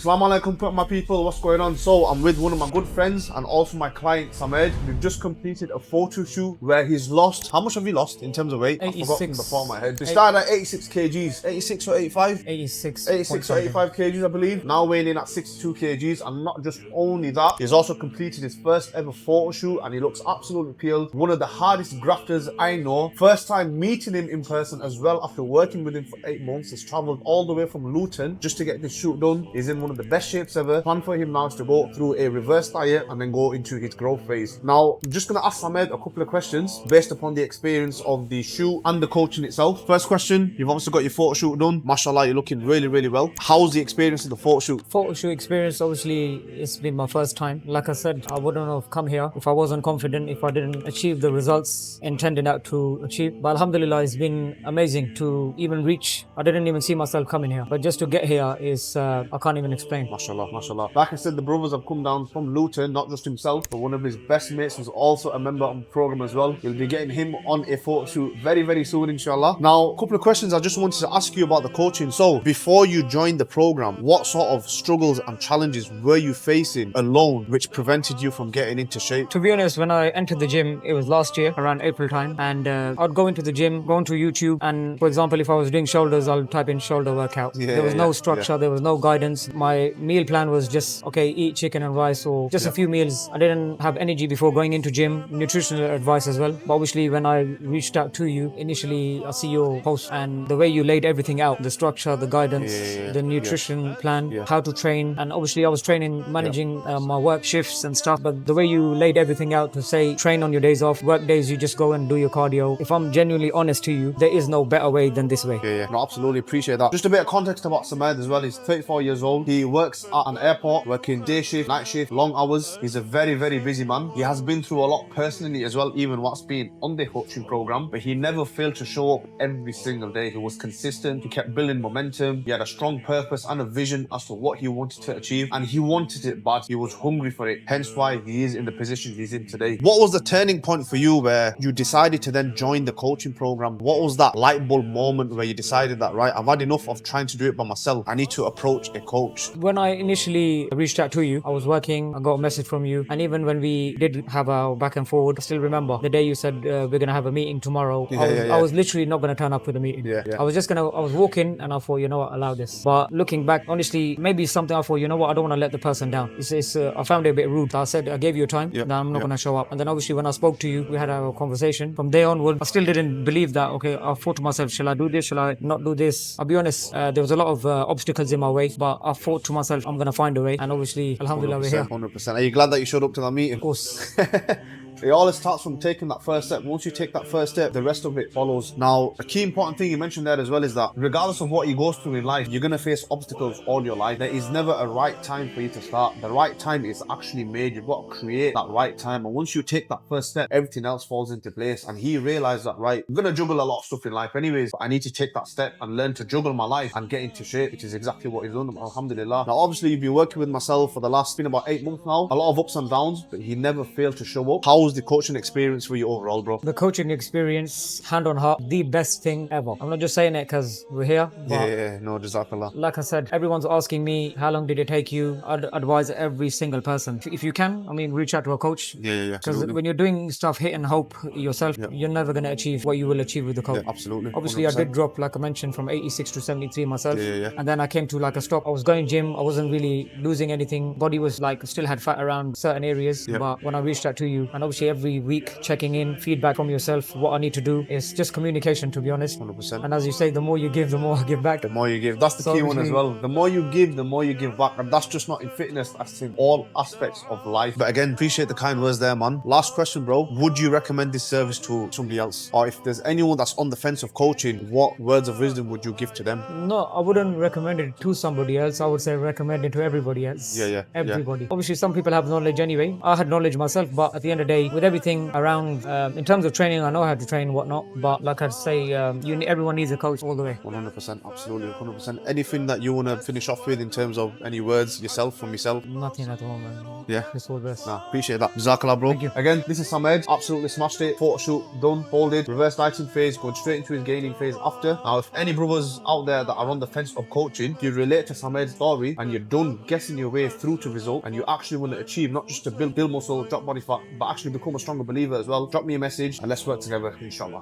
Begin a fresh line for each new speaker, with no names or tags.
Assalamu alaikum, my people, what's going on? So I'm with one of my good friends and also my client Sarmed. We've just completed a photo shoot where he's lost, how much have you lost in terms of weight?
86.
I forgot from the top of my head. He started at 86 kgs, 86 or 85? 86 or 85 kgs I believe. Now weighing in at 62 kgs, and not just only that, he's also completed his first ever photo shoot and he looks absolutely peeled. One of the hardest grafters I know. First time meeting him in person as well after working with him for 8 months. He's travelled all the way from Luton just to get this shoot done. He's in one of the best shapes ever. Plan for him now is to go through a reverse diet and then go into his growth phase. Now, I'm just going to ask Sarmed a couple of questions based upon the experience of the shoot and the coaching itself. First question, you've obviously got your photo shoot done. Mashallah, you're looking really, really well. How's the experience of the photo shoot?
Photo shoot experience, obviously, it's been my first time. Like I said, I wouldn't have come here if I wasn't confident, if I didn't achieve the results intended out to achieve. But alhamdulillah, it's been amazing to even reach. I didn't even see myself coming here. But just to get here is, I can't even explain.
Mashallah, mashallah. Like I said, the brothers have come down from Luton, not just himself, but one of his best mates was also a member of the program as well. We'll be getting him on a photo shoot very, very soon, inshallah. Now, a couple of questions I just wanted to ask you about the coaching. So, before you joined the program, what sort of struggles and challenges were you facing alone which prevented you from getting into shape?
To be honest, when I entered the gym, it was last year, around April time. And I'd go into the gym, go onto YouTube. And for example, if I was doing shoulders, I'll type in shoulder workout. There was no structure, there was no guidance. My meal plan was just, okay, eat chicken and rice or just a few meals. I didn't have energy before going into gym, nutritional advice as well. But obviously, when I reached out to you, initially I see your post and the way you laid everything out, the structure, the guidance, the nutrition plan, how to train. And obviously I was training, managing my work shifts and stuff. But the way you laid everything out to say, train on your days off, work days, you just go and do your cardio. If I'm genuinely honest to you, there is no better way than this way.
No, absolutely appreciate that. Just a bit of context about Sarmed as well. He's 34 years old. He works at an airport, working day shift, night shift, long hours. He's a very, very busy man. He has been through a lot personally as well, even what's been on the coaching program, but he never failed to show up every single day. He was consistent. He kept building momentum. He had a strong purpose and a vision as to what he wanted to achieve, and he wanted it bad. He was hungry for it, hence why he is in the position he's in today. What was the turning point for you where you decided to then join the coaching program? What was that light bulb moment where you decided that, right, I've had enough of trying to do it by myself. I need to approach a coach?
When I initially reached out to you, I was working, I got a message from you, and even when we did have our back and forward, I still remember the day you said we're gonna have a meeting tomorrow. I was literally not gonna turn up for the meeting. I was walking and I thought, you know what, allow this. But looking back, honestly, maybe it's something I thought, you know what, I don't want to let the person down. I found it a bit rude. I said I gave you a time, that I'm not gonna show up. And then obviously when I spoke to you, we had our conversation. From there onward, I still didn't believe that. Okay, I thought to myself, shall I do this? Shall I not do this? I'll be honest, there was a lot of obstacles in my way, but I thought to myself, I'm gonna find a way. And obviously, alhamdulillah, we're here.
100%. Are you glad that you showed up to that meeting?
Of course.
It always starts from taking that first step. Once you take that first step, the rest of it follows. Now, a key important thing you mentioned there as well is that regardless of what you go through in life, you're going to face obstacles all your life. There is never a right time for you to start. The right time is actually made. You've got to create that right time. And once you take that first step, everything else falls into place. And he realized that, right, I'm going to juggle a lot of stuff in life anyways, but I need to take that step and learn to juggle my life and get into shape, which is exactly what he's done. Alhamdulillah. Now, obviously, you've been working with myself for the last, been about 8 months now. A lot of ups and downs, but he never failed to show up. How was the coaching experience for you overall, bro?
The coaching experience, hand on heart, the best thing ever. I'm not just saying it because we're here. But
no, jazakallah.
like I said, everyone's asking me, how long did it take you? I'd advise every single person, if you can, reach out to a coach. Because when you're doing stuff hit and hope yourself, you're never going to achieve what you will achieve with the coach.
Absolutely.
Obviously, 100%. I did drop, like I mentioned, from 86 to 73 myself. And then I came to like a stop. I was going gym. I wasn't really losing anything. Body was like, still had fat around certain areas. But when I reached out to you, and obviously every week checking in, feedback from yourself, what I need to do, is just communication, to be honest.
100%.
And as you say, the more you give, the more I give back.
The more you give. That's the key one as well. The more you give, the more you give back. And that's just not in fitness, that's in all aspects of life. But again, appreciate the kind words there, man. Last question, bro. Would you recommend this service to somebody else? Or if there's anyone that's on the fence of coaching, what words of wisdom would you give to them?
No, I wouldn't recommend it to somebody else. I would say recommend it to everybody else. Everybody. Obviously, some people have knowledge anyway. I had knowledge myself, but at the end of the day, with everything around. In terms of training, I know how to train, whatnot. But like I say, everyone needs a coach all the way.
100%, absolutely, 100%. Anything that you want to finish off with in terms of any words yourself, from yourself?
Nothing at all, man.
Yeah.
Just all the best.
Nah, appreciate that. Jazakallah, bro.
Thank you.
Again, this is Sarmed. Absolutely smashed it. Photo shoot done, folded, reverse dieting phase, going straight into his gaining phase after. Now, if any brothers out there that are on the fence of coaching, you relate to Sarmed's story and you're done guessing your way through to result, and you actually want to achieve not just to build muscle, drop body fat, but actually become a stronger believer as well, drop me a message and let's work together, inshallah.